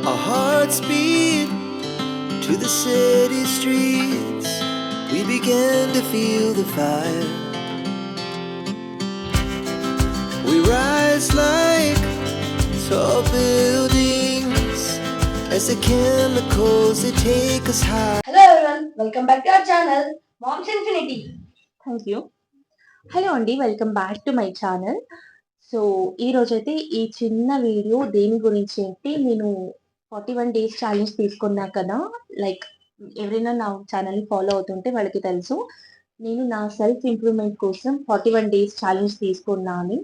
Our hearts beat to the city streets. We began to feel the fire. We rise like tall buildings as the chemicals they take us high. Hello everyone, welcome back to our channel Mom's Infinity. Thank you. Hello అండి, welcome back to my channel. So ఈ రోజైతే ఈ చిన్న video దేని గురించి అంటే, నేను 41 days challenge తీసుకున్నా కదా. లైక్ ఎవరైనా నా ఛానల్ని ఫాలో అవుతుంటే వాళ్ళకి తెలుసు, నేను నా సెల్ఫ్ ఇంప్రూవ్మెంట్ కోసం 41 డేస్ ఛాలెంజ్ తీసుకున్నాను.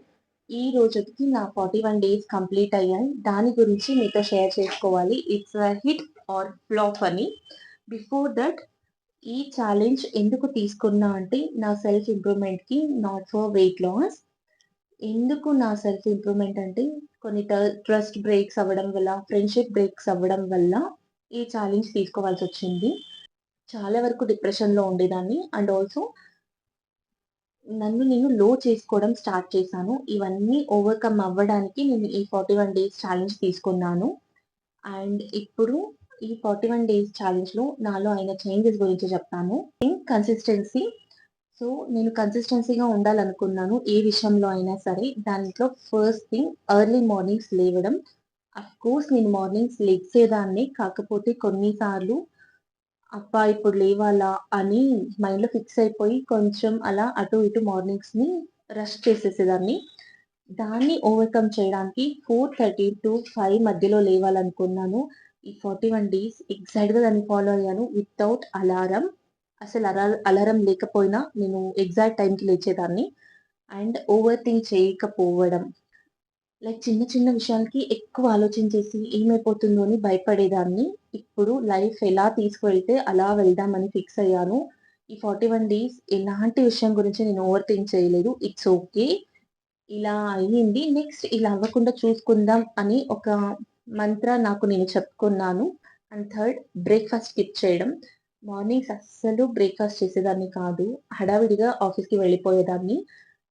ఈ రోజుకి నా 41 డేస్ కంప్లీట్ అయ్యాయి. దాని గురించి మీతో షేర్ చేసుకోవాలి. ఇట్స్ హిట్ ఆర్ ఫ్లాప్ అని. బిఫోర్ దట్, ఈ ఛాలెంజ్ ఎందుకు తీసుకున్నా అంటే, నా సెల్ఫ్ ఇంప్రూవ్మెంట్‌కి, నాట్ ఫర్ వెయిట్ లాస్. ఎందుకు నా సెల్ఫ్ ఇంప్రూవ్మెంట్ అంటే, కొన్ని ట్రస్ట్ బ్రేక్స్ అవ్వడం వల్ల, ఫ్రెండ్‌షిప్ బ్రేక్స్ అవ్వడం వల్ల ఈ ఛాలెంజ్ తీసుకోవాల్సొచ్చింది. చాలా వరకు డిప్రెషన్‌లో ఉండేదాన్ని. అండ్ ఆల్సో నన్ను నేను లో చేసుకోవడం స్టార్ట్ చేశాను. ఇవన్నీ ఓవర్‌కమ్ అవ్వడానికి నేను ఈ 41 డేస్ ఛాలెంజ్ తీసుకున్నాను. అండ్ ఇప్పుడు ఈ 41 డేస్ ఛాలెంజ్‌లో నాలో అయిన చేంజెస్ గురించి చెప్తాను. కన్సిస్టెన్సీ. సో నేను కన్సిస్టెన్సీగా ఉండాలనుకున్నాను ఏ విషయంలో అయినా సరే. దాంట్లో ఫస్ట్ థింగ్ ఎర్లీ మార్నింగ్స్ లేవడం. అఫ్‌కోర్స్ నేను మార్నింగ్స్ లెగిసేదాన్ని. కాకపోతే కొన్నిసార్లు అబ్బా! ఇప్పుడు లేవాలా అని మైండ్‌లో ఫిక్స్ అయిపోయి కొంచెం అలా అటు ఇటు మార్నింగ్స్‌ని రష్ చేసేసేదాన్ని. దాన్ని ఓవర్‌కమ్ చేయడానికి 4:30-5 మధ్యలో లేవాలనుకున్నాను. ఈ 41 డేస్ ఎగ్జాక్ట్‌గా దాన్ని ఫాలో అయ్యాను. Without alarm. అసలు అలారం లేకపోయినా నేను ఎగ్జాక్ట్ టైంకి లేచేదాన్ని. అండ్ ఓవర్ థింక్ చేయకపోవడం. లైక్ చిన్న చిన్న విషయాలకి ఎక్కువ ఆలోచించేసి ఏమైపోతుందో అని భయపడేదాన్ని. ఇప్పుడు లైఫ్ ఎలా తీసుకువెళ్తే అలా వెళ్దామని ఫిక్స్ అయ్యాను. ఈ 41 డేస్ ఎలాంటి విషయం గురించి నేను ఓవర్ థింక్ చేయలేదు. It's okay. ఇలా అయ్యింది. నెక్స్ట్ ఇలా అవ్వకుండా చూసుకుందాం అని ఒక మంత్ర నాకు నేను చెప్పుకున్నాను. అండ్ థర్డ్, బ్రేక్‌ఫాస్ట్ స్కిప్ చేయడం. మార్నింగ్స్ అస్సలు బ్రేక్‌ఫాస్ట్ చేసేదాన్ని కాదు. హడావిడిగా ఆఫీస్‌కి వెళ్ళిపోయేదాన్ని.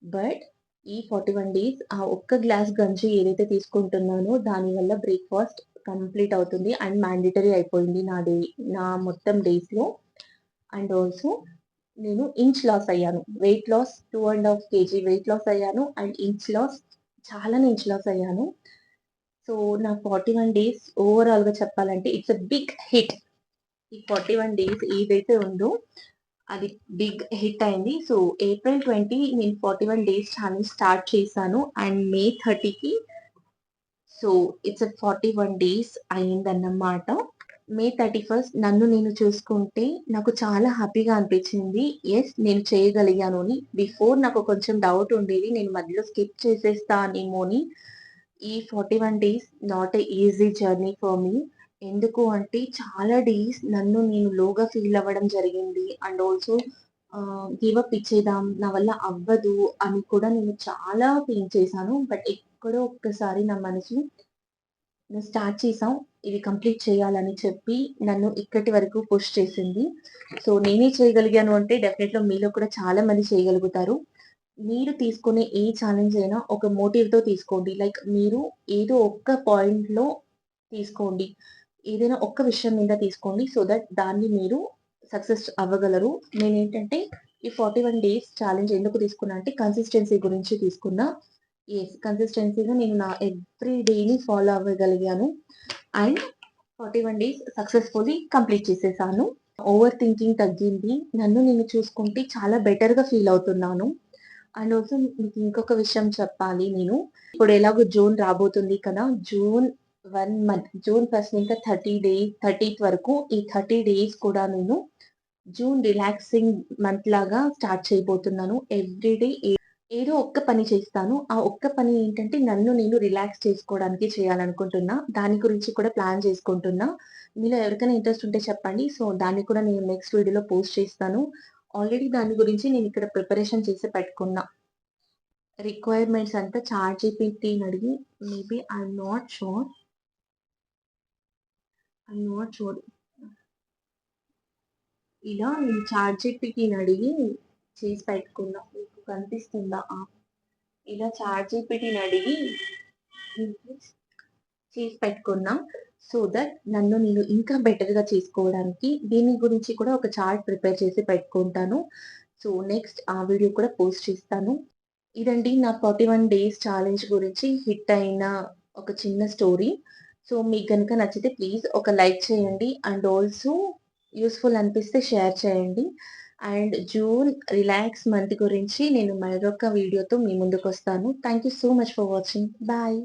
బట్ ఈ 41 డేస్ ఆ ఒక్క గ్లాస్ గంజి ఏదైతే తీసుకుంటున్నానో దానివల్ల బ్రేక్‌ఫాస్ట్ కంప్లీట్ అవుతుంది. అండ్ మ్యాండేటరీ అయిపోయింది నా మొత్తం డేస్‌లో. అండ్ ఆల్సో నేను ఇంచ్ లాస్ అయ్యాను. Weight loss 2½ KG weight loss అయ్యాను. అండ్ ఇంచ్ లాస్ చాలానే ఇంచ్ లాస్ అయ్యాను. సో నా 41 డేస్ ఓవరాల్‌గా చెప్పాలంటే ఇట్స్ ఎ బిగ్ హిట్. ఈ 41 డేస్ ఏదైతే ఉందో అది బిగ్ హిట్ అయింది. సో ఏప్రిల్ 20 నేను 41 డేస్ ఛాలెంజ్ స్టార్ట్ చేశాను. అండ్ మే 30కి సో ఇట్స్ 41 డేస్ అయిందన్నమాట. మే 31 నన్ను నేను చూసుకుంటే నాకు చాలా హ్యాపీగా అనిపించింది. యెస్, నేను చేయగలిగాను అని. బిఫోర్ నాకు కొంచెం డౌట్ ఉండేది. నేను మధ్యలో స్కిప్ చేసేస్తానేమో అని. ఈ 41 days not a easy journey for me. ఎందుకు అంటే చాలా డేస్ నన్ను నేను లోగా ఫీల్ అవ్వడం జరిగింది. అండ్ ఆల్సో గివ్ అప్ ఇచ్చేద్దాం, నా వల్ల అవ్వదు అని కూడా నేను చాలా థింక్ చేశాను. బట్ ఎక్కడో ఒక్కసారి నా మనసు నువ్వు స్టార్ట్ చేసావు, ఇది కంప్లీట్ చేయాలని చెప్పి నన్ను ఇక్కటి వరకు పుష్ చేసింది. సో నేనే చేయగలిగాను అంటే డెఫినెట్‌గా మీలో కూడా చాలా మంది చేయగలుగుతారు. మీరు తీసుకునే ఏ ఛాలెంజ్ అయినా ఒక మోటివ్‌తో తీసుకోండి. లైక్ మీరు ఏదో ఒక్క పాయింట్‌లో తీసుకోండి. ఏదైనా ఒక్క విషయం మీద తీసుకోండి. సో దట్ దాన్ని మీరు సక్సెస్ అవ్వగలరు. నేనేంటంటే ఈ 41 డేస్ ఛాలెంజ్ ఎందుకు తీసుకున్నా అంటే కన్సిస్టెన్సీ గురించి తీసుకున్నా. యెస్, కన్సిస్టెన్సీగా నేను నా ఎవ్రీ డేని ఫాలో అవ్వగలిగాను. అండ్ 41 డేస్ సక్సెస్‌ఫుల్లీ కంప్లీట్ చేసేసాను. ఓవర్ థింకింగ్ తగ్గింది. నన్ను నేను చూసుకుంటే చాలా బెటర్‌గా ఫీల్ అవుతున్నాను. అండ్ ఆల్సో మీకు ఇంకొక విషయం చెప్పాలి నేను. ఇప్పుడు ఎలాగో జూన్ రాబోతుంది కదా. జూన్ 1 ఇంకా 30th వరకు ఈ 30 డేస్ కూడా నేను జూన్ రిలాక్సింగ్ మంత్ లాగా స్టార్ట్ చేయబోతున్నాను. ఎవ్రీ డే ఏదో ఒక్క పని చేస్తాను. ఆ ఒక్క పని ఏంటంటే నన్ను నేను రిలాక్స్ చేసుకోవడానికి చేయాలనుకుంటున్నా. దాని గురించి కూడా ప్లాన్ చేసుకుంటున్నా. మీలో ఎవరికైనా ఇంట్రెస్ట్ ఉంటే చెప్పండి. సో దాన్ని కూడా నేను నెక్స్ట్ వీడియోలో పోస్ట్ చేస్తాను. ఆల్రెడీ దాని గురించి నేను ఇక్కడ ప్రిపరేషన్ చేసి పెట్టుకున్నా. రిక్వైర్మెంట్స్ అంతా చాట్‌జీపీటీని అడిగి maybe I am not sure. ఇలా నేను చాట్‌జీపీటీని అడిగి చేసి పెట్టుకున్నా. మీకు కనిపిస్తుందా? ఇలా చాట్‌జీపీటీని అడిగి చేసి పెట్టుకున్నా. సో దట్ నన్ను నేను ఇంకా బెటర్‌గా చేసుకోవడానికి దీని గురించి కూడా ఒక చార్ట్ ప్రిపేర్ చేసి పెట్టుకుంటాను. సో నెక్స్ట్ ఆ వీడియో కూడా పోస్ట్ చేస్తాను. ఇదండి నా 41 డేస్ ఛాలెంజ్ గురించి హిట్ అయిన ఒక చిన్న స్టోరీ. సో మీకు గనుక నచ్చితే ప్లీజ్ ఒక లైక్ చేయండి. అండ్ ఆల్సో యూజ్‌ఫుల్ అనిపిస్తే షేర్ చేయండి. అండ్ జూన్ రిలాక్స్ మంత్ గురించి నేను మరొక వీడియోతో మీ ముందుకొస్తాను. Thank you so much for watching. Bye.